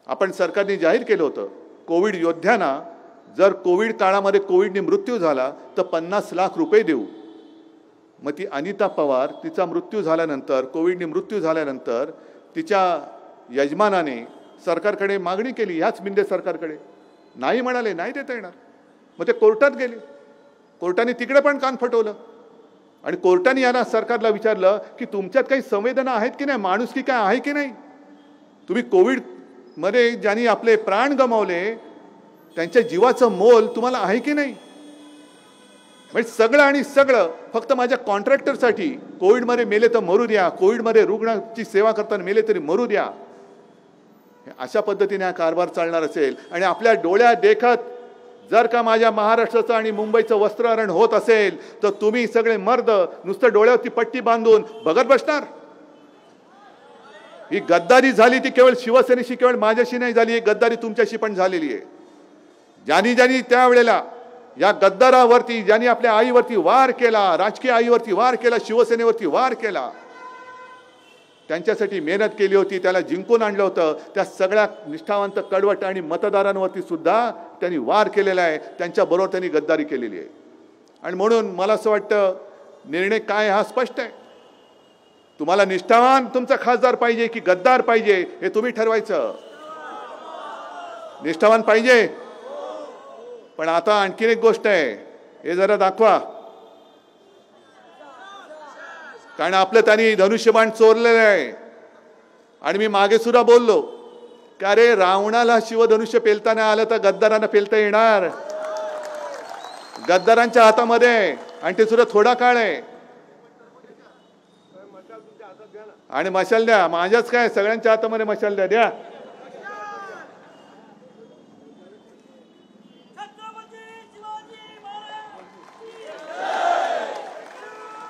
आपण सरकारने जाहीर केलं होतं, कोविड योद्ध्यांना जर कोविड काळामध्ये कोविडने मृत्यू झाला तर 50 लाख रुपये देऊ। मग ती अनिता पवार तिचा मृत्यू झाल्यानंतर, कोविडने मृत्यू झाल्यानंतर तिच्या यजमानाने सरकारकडे मागणी केली, ह्याच मिंदे सरकारकडे, नाही म्हणाले, नाही देता येणार। मग ते कोर्टात गेले, कोर्टाने तिकडे पण कान फटवलं आणि कोर्टाने यांना सरकारला विचारलं की तुमच्यात काही संवेदना आहेत की नाही, माणुसकी काय आहे की नाही? तुम्ही कोविड मध्ये ज्यांनी आपले प्राण गमावले त्यांच्या जीवाचं मोल तुम्हाला आहे की नाही? म्हणजे सगळं आणि सगळं फक्त माझ्या कॉन्ट्रॅक्टरसाठी, कोविडमध्ये मेले तर मरू द्या, कोविडमध्ये रुग्णाची सेवा करताना मेले तरी मरू द्या, अशा पद्धतीने हा कारभार चालणार असेल आणि आपल्या डोळ्यात देखत जर का माझ्या महाराष्ट्राचं आणि मुंबईचं वस्त्रहरण होत असेल तर तुम्ही सगळे मर्द नुसतं डोळ्यावरती पट्टी बांधून बघत बसणार? ही गद्दारी झाली ती केवळ शिवसेनेशी, केवळ माझ्याशी नाही झाली, ही गद्दारी तुमच्याशी पण झालेली आहे। ज्यांनी त्यावेळेला या गद्दारावरती, ज्यांनी आपल्या आईवरती वार केला, राजकीय आईवरती वार केला, शिवसेनेवरती वार केला, त्यांच्यासाठी मेहनत केली होती, त्याला जिंकून आणलं होतं, त्या सगळ्या निष्ठावंत, कडवट आणि मतदारांवरती सुद्धा त्यांनी वार केलेला आहे, त्यांच्याबरोबर त्यांनी गद्दारी केलेली आहे। आणि म्हणून मला असं वाटतं निर्णय काय हा स्पष्ट आहे। तुम्हाला निष्ठावान तुमचा खासदार पाहिजे की गद्दार पाहिजे हे तुम्ही ठरवायचं। निष्ठावान पाहिजे, पण आता आणखीन एक गोष्ट आहे, हे जरा दाखवा, कारण आपलं त्यांनी धनुष्यबाण चोरलेलं आहे। आणि मी मागे सुद्धा बोललो की अरे रावणाला शिवधनुष्य पेलताना आलं तर गद्दारांना पेलता येणार? गद्दारांच्या हातामध्ये, आणि ते सुद्धा थोडा काळ आहे। आणि मशाल द्या, माझ्याच काय, सगळ्यांच्या हातामध्ये मशाल द्या, द्या।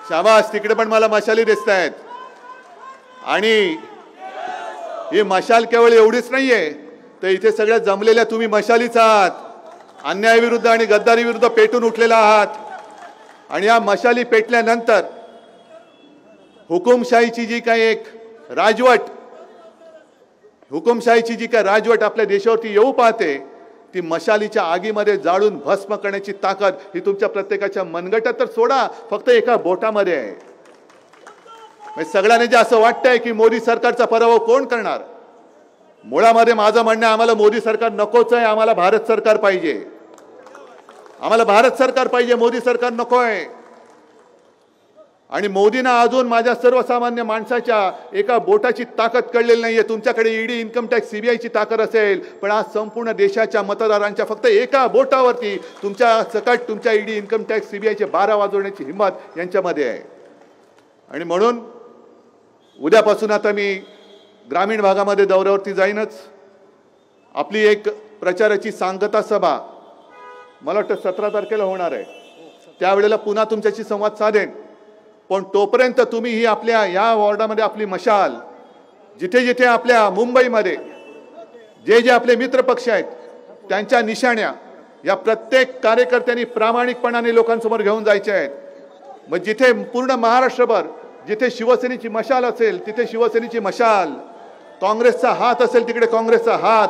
शाबास, तिकडे पण मला मशाली दिसत आहेत। आणि ही मशाल केवळ एवढीच नाहीये, तर इथे सगळ्या जमलेल्या तुम्ही मशालीच आहात, अन्यायाविरुद्ध आणि गद्दारी विरुद्ध पेटून उठलेला आहात। आणि या मशाली पेटल्यानंतर हुकुमशाहीची जी काही एक राजवट, हुकुमशाहीची जी काही राजवट आपल्या देशावरती येऊ पाहते, ती मशालीच्या आगीमध्ये जाळून भस्म करण्याची ताकद ही तुमच्या प्रत्येकाच्या मनगटात तर सोडा, फक्त एका बोटामध्ये आहे। म्हणजे सगळ्यांना जे असं वाटतंय की मोदी सरकारचा पराभव कोण करणार, मुळामध्ये माझं म्हणणं आम्हाला मोदी सरकार नकोच आहे, आम्हाला भारत सरकार पाहिजे, आम्हाला भारत सरकार पाहिजे, मोदी सरकार नकोय। आणि मोदींना अजून माझ्या सर्वसामान्य माणसाच्या एका बोटाची ताकद कळलेली नाहीये। तुमच्याकडे ईडी, इन्कम टॅक्स, सीबीआयची ताकद असेल, पण आज संपूर्ण देशाच्या मतदारांच्या फक्त एका बोटावरती तुमच्या सकट तुमच्या ईडी, इन्कम टॅक्स, सीबीआयचे 12 वाजवण्याची हिंमत यांच्यामध्ये आहे। आणि म्हणून उद्यापासून आता मी ग्रामीण भागामध्ये दौऱ्यावरती जाईनच। आपली एक प्रचाराची सांगता सभा मला वाटतं 17 तारखेला होणार आहे, त्यावेळेला पुन्हा तुमच्याशी संवाद साधेन। पण तोपर्यंत तुम्ही ही आपल्या या वॉर्डामध्ये आपली मशाल, जिथे जिथे आपल्या मुंबईमध्ये जे जे आपले मित्र पक्ष आहेत त्यांच्या निशाण्या या प्रत्येक कार्यकर्त्यांनी प्रामाणिकपणाने लोकांसमोर घेऊन जायचे आहेत। मग जिथे पूर्ण महाराष्ट्रभर जिथे शिवसेनेची मशाल असेल तिथे शिवसेनेची मशाल, काँग्रेसचा हात असेल तिकडे काँग्रेसचा हात,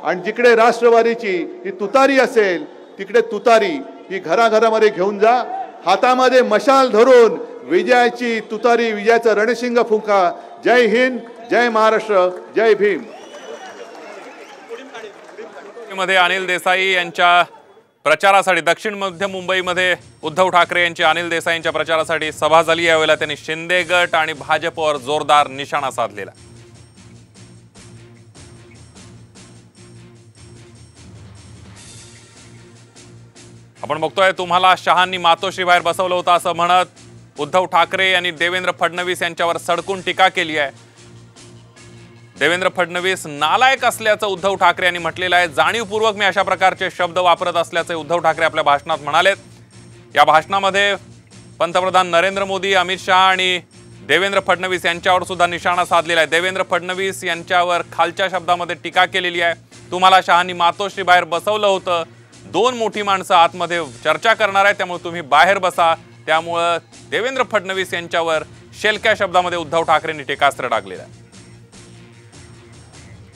आणि जिकडे राष्ट्रवादीची ही तुतारी असेल तिकडे तुतारी ही घराघरामध्ये घेऊन जा, हातामध्ये मशाल धरून विजयाची तुतारी, विजयाचा रणशिंग फुंका। जय हिंद, जय महाराष्ट्र, जय भीम। मध्ये अनिल देसाई यांच्या प्रचारासाठी, दक्षिण मध्य मुंबईमध्ये उद्धव ठाकरे यांची अनिल देसाई यांच्या प्रचारासाठी सभा झाली। यावेळेला त्यांनी शिंदे गट आणि भाजपवर जोरदार निशाणा साधलेला। आपण बघतोय तुम्हाला शहांनी मातोश्री बाहेर बसवलं होतं असं म्हणत उद्धव ठाकरे यांनी देवेंद्र फडणवीस यांच्यावर सडकून टीका केली आहे। देवेंद्र फडणवीस नालायक असल्याचं उद्धव ठाकरे यांनी म्हटलेलं आहे। जाणीवपूर्वक मी अशा प्रकारचे शब्द वापरत असल्याचे उद्धव ठाकरे आपल्या भाषणात म्हणालेत। या भाषणामध्ये पंतप्रधान नरेंद्र मोदी, अमित शहा आणि देवेंद्र फडणवीस यांच्यावर सुद्धा निशाणा साधलेला आहे। देवेंद्र फडणवीस यांच्यावर खालच्या शब्दामध्ये टीका केलेली आहे। तुम्हाला शहांनी मातोश्री बाहेर बसवलं होतं, 2 मोठी माणसं आतमध्ये चर्चा करणार आहे, त्यामुळे तुम्ही बाहेर बसा। त्यामुळे देवेंद्र फडणवीस यांच्यावर शेलक्या शब्दामध्ये उद्धव ठाकरेंनी टीकास्त्र टाकलेलं आहे।